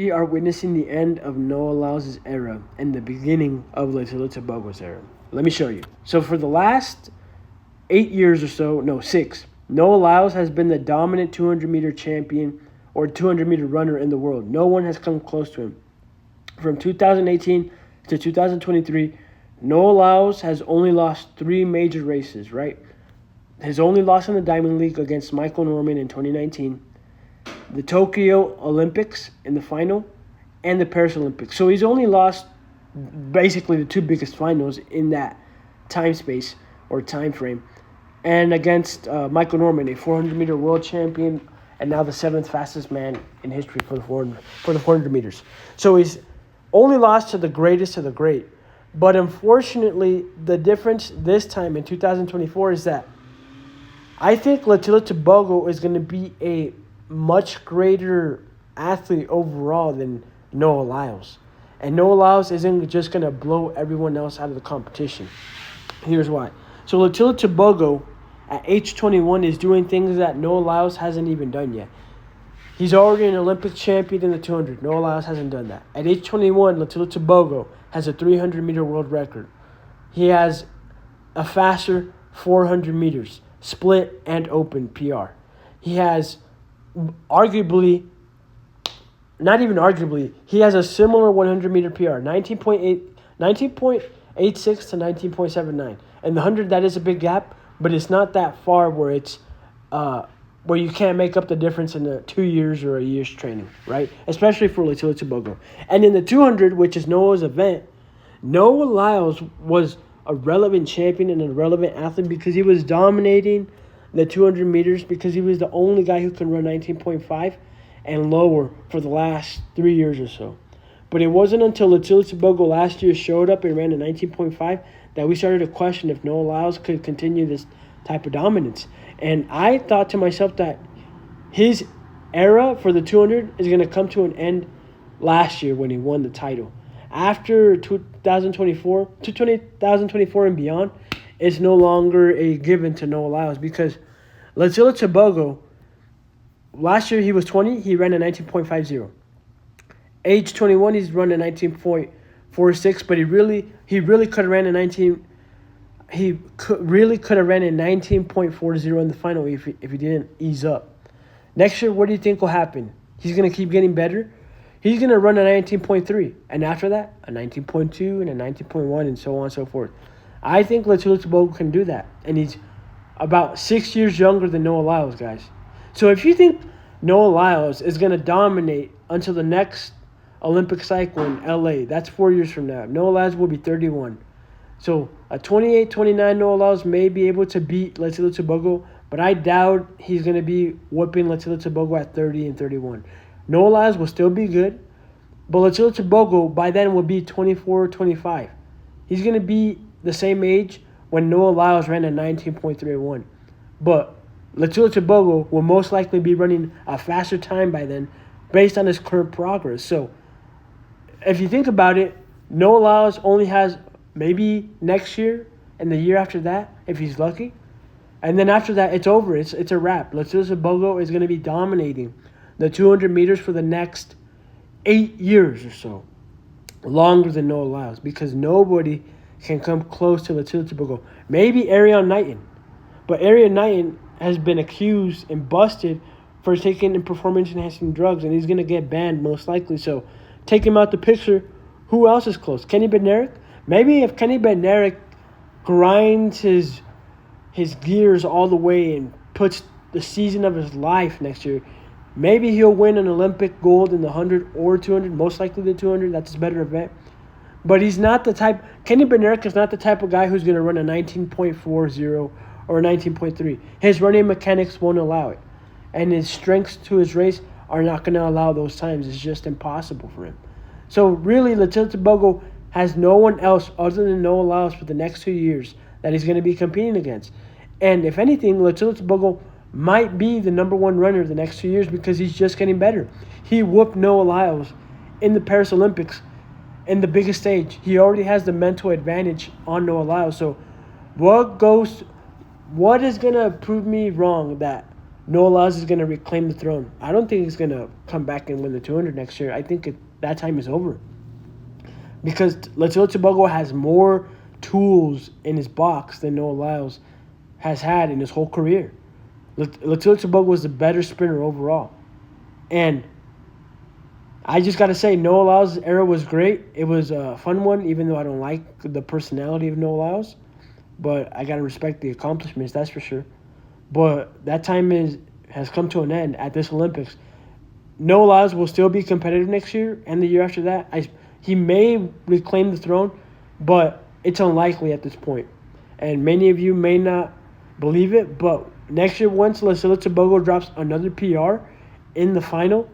We are witnessing the end of Noah Lyles' era and the beginning of Letsile Tebogo's era. Let me show you. So for the last 8 years or so, no, 6, Noah Lyles has been the dominant 200-meter champion or 200-meter runner in the world. No one has come close to him. From 2018 to 2023, Noah Lyles has only lost 3 major races, right? His only loss in the Diamond League against Michael Norman in 2019, the Tokyo Olympics in the final, and the Paris Olympics. So he's only lost basically the 2 biggest finals in that time space or time frame. And against Michael Norman, a 400-meter world champion and now the 7th fastest man in history for the 400 meters. So he's only lost to the greatest of the great. But unfortunately, the difference this time in 2024 is that I think Letsile Tebogo is going to be a much greater athlete overall than Noah Lyles. And Noah Lyles isn't just going to blow everyone else out of the competition. Here's why. So Letsile Tebogo at age 21 is doing things that Noah Lyles hasn't even done yet. He's already an Olympic champion in the 200. Noah Lyles hasn't done that. At age 21, Letsile Tebogo has a 300-meter world record. He has a faster 400 meters, split and open PR. He has arguably, not even arguably, he has a similar 100-meter PR, 19.86 to 19.79. And the 100, that is a big gap, but it's not that far where it's where you can't make up the difference in the 2 years or a year's training, right? Especially for Letsile Tebogo. And in the 200, which is Noah's event, Noah Lyles was a relevant champion and a relevant athlete because he was dominating the 200 meters because he was the only guy who can run 19.5 and lower for the last 3 years or so. But it wasn't until Letsile Tebogo last year showed up and ran a 19.5 that we started to question if Noah Lyles could continue this type of dominance. And I thought to myself that his era for the 200 is going to come to an end last year when he won the title. After 2024 and beyond, it's no longer a given to Noah Lyles because Letsile Tebogo, last year he was 20, he ran a 19.50. Age 21, he's run a 19.46, but he really could have ran a 19.40 in the final if he didn't ease up. Next year, what do you think will happen? He's going to keep getting better. He's going to run a 19.3, and after that, a 19.2 and a 19.1, and so on and so forth. I think Letsile Tebogo can do that, and he's about 6 years younger than Noah Lyles, guys. So if you think Noah Lyles is going to dominate until the next Olympic cycle in LA, that's 4 years from now. Noah Lyles will be 31. So a 28, 29 Noah Lyles may be able to beat Letsile Tebogo, but I doubt he's going to be whooping Letsile Tebogo at 30 and 31. Noah Lyles will still be good, but Letsile Tebogo by then will be 24, 25. He's going to be the same age when Noah Lyles ran a 19.31. But Letsile Tebogo will most likely be running a faster time by then based on his current progress. So if you think about it, Noah Lyles only has maybe next year and the year after that, if he's lucky. And then after that, it's over. It's a wrap. Letsile Tebogo is going to be dominating the 200 meters for the next 8 years or so. Longer than Noah Lyles because nobody can come close to Letsile Tebogo. Maybe Ariane Knighton. But Ariane Knighton has been accused and busted for taking performance-enhancing drugs, and he's going to get banned most likely. So take him out the picture. Who else is close? Kenny Bednarek? Maybe if Kenny Bednarek grinds his gears all the way and puts the season of his life next year, maybe he'll win an Olympic gold in the 100 or 200, most likely the 200. That's his better event. But he's not the type, Kenny Bednarek is not the type of guy who's going to run a 19.40 or a 19.3. His running mechanics won't allow it. And his strengths to his race are not going to allow those times. It's just impossible for him. So really, Letsile Tebogo has no one else other than Noah Lyles for the next 2 years that he's going to be competing against. And if anything, Letsile Tebogo might be the number one runner the next 2 years because he's just getting better. He whooped Noah Lyles in the Paris Olympics in the biggest stage. He already has the mental advantage on Noah Lyles. So what is going to prove me wrong that Noah Lyles is going to reclaim the throne. I don't think he's going to come back and win the 200 next year. I think that time is over. Because Letsile Tebogo has more tools in his box than Noah Lyles has had in his whole career. Letsile Tebogo was the better sprinter overall. And I just got to say, Noah Lyles' era was great. It was a fun one, even though I don't like the personality of Noah Lyles. But I got to respect the accomplishments, that's for sure. But that time has come to an end at this Olympics. Noah Lyles will still be competitive next year and the year after that. He may reclaim the throne, but it's unlikely at this point. And many of you may not believe it, but next year, once Letsile Tebogo drops another PR in the final,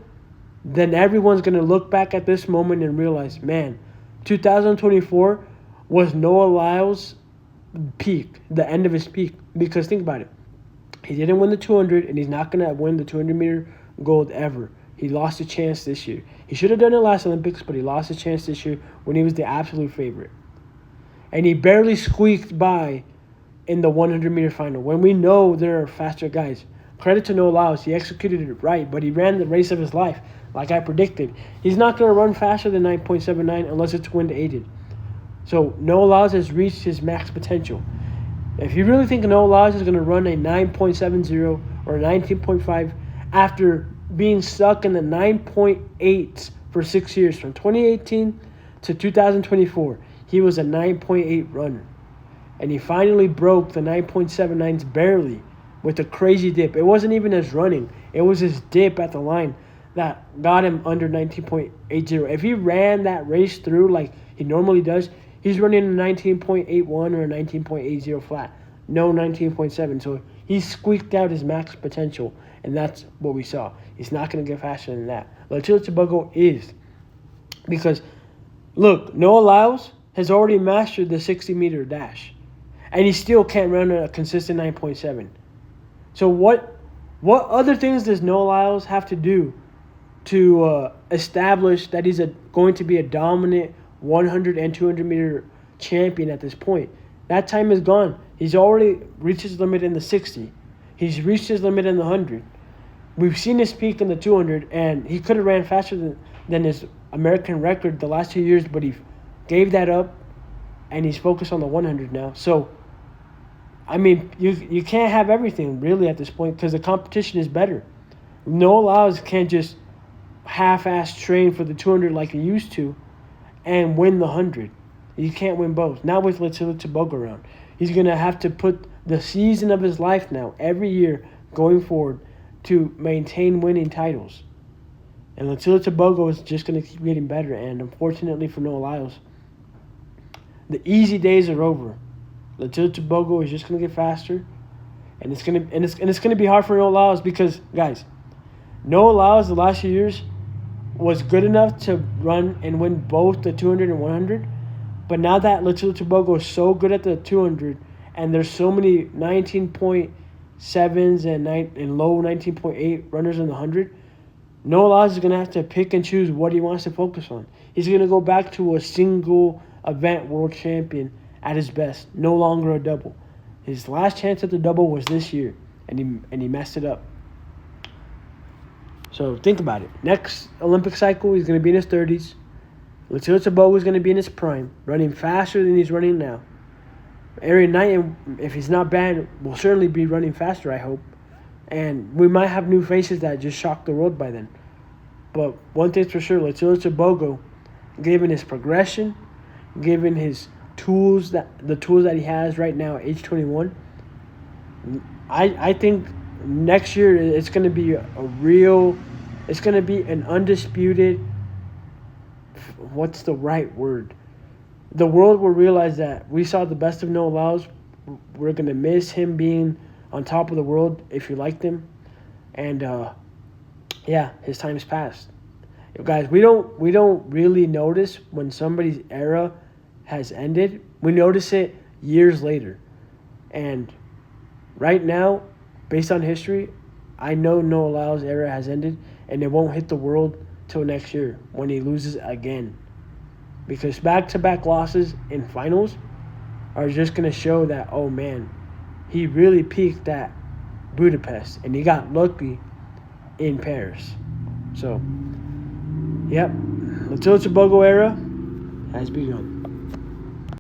then everyone's going to look back at this moment and realize, man, 2024 was Noah Lyles' peak, the end of his peak. Because think about it. He didn't win the 200, and he's not going to win the 200-meter gold ever. He lost a chance this year. He should have done it last Olympics, but he lost a chance this year when he was the absolute favorite. And he barely squeaked by in the 100-meter final when we know there are faster guys. Credit to Noah Lyles. He executed it right, but he ran the race of his life like I predicted. He's not going to run faster than 9.79 unless it's wind aided. So Noah Lyles has reached his max potential. If you really think Noah Lyles is going to run a 9.70 or a 19.5 after being stuck in the 9.8 for 6 years, from 2018 to 2024, he was a 9.8 runner. And he finally broke the 9.79s barely with a crazy dip. It wasn't even his running. It was his dip at the line that got him under 19.80. If he ran that race through like he normally does, he's running a 19.81 or a 19.80 flat. No 19.7. So he squeaked out his max potential, and that's what we saw. He's not going to get faster than that. Letsile Tebogo is. Because, look, Noah Lyles has already mastered the 60-meter dash, and he still can't run a consistent 9.7. So what other things does Noah Lyles have to do to establish that he's going to be a dominant 100 and 200-meter champion at this point? That time is gone. He's already reached his limit in the 60. He's reached his limit in the 100. We've seen his peak in the 200, and he could have ran faster than his American record the last 2 years, but he gave that up, and he's focused on the 100 now. So, I mean, you can't have everything, really, at this point, because the competition is better. Noah Lyles can't just half-ass train for the 200 like he used to and win the 100. You can't win both. Not with Letsile Tebogo around. He's going to have to put the season of his life now, every year, going forward, to maintain winning titles. And Letsile Tebogo is just going to keep getting better. And unfortunately for Noah Lyles, the easy days are over. Letsile Tebogo is just going to get faster, and it's going to be hard for Noah Lyles because, guys, Noah Lyles the last few years was good enough to run and win both the 200 and 100, but now that Letsile Tebogo is so good at the 200, and there's so many 19.7s and low 19.8 runners in the 100, Noah Lyles is going to have to pick and choose what he wants to focus on. He's going to go back to a single event world champion at his best, no longer a double. His last chance at the double was this year, and he messed it up. So think about it. Next Olympic cycle, he's going to be in his 30s. Letsile Tebogo is going to be in his prime, running faster than he's running now. Aaron Knight, if he's not bad, will certainly be running faster, I hope. And we might have new faces that just shock the world by then. But one thing's for sure, Letsile Tebogo, given his progression, given his tools that he has right now at age 21, I think next year it's going to be it's going to be an undisputed, what's the right word? The world will realize that we saw the best of Noah Lyles. We're going to miss him being on top of the world if you liked him. And, his time's passed. Guys, we don't really notice when somebody's era has ended. We notice it years later. And right now, based on history, I know Noah Lyles' era has ended, and it won't hit the world till next year when he loses again. Because back-to-back losses in finals are just going to show that, oh man, he really peaked at Budapest, and he got lucky in Paris. So, yep, Letsile Tebogo era has begun.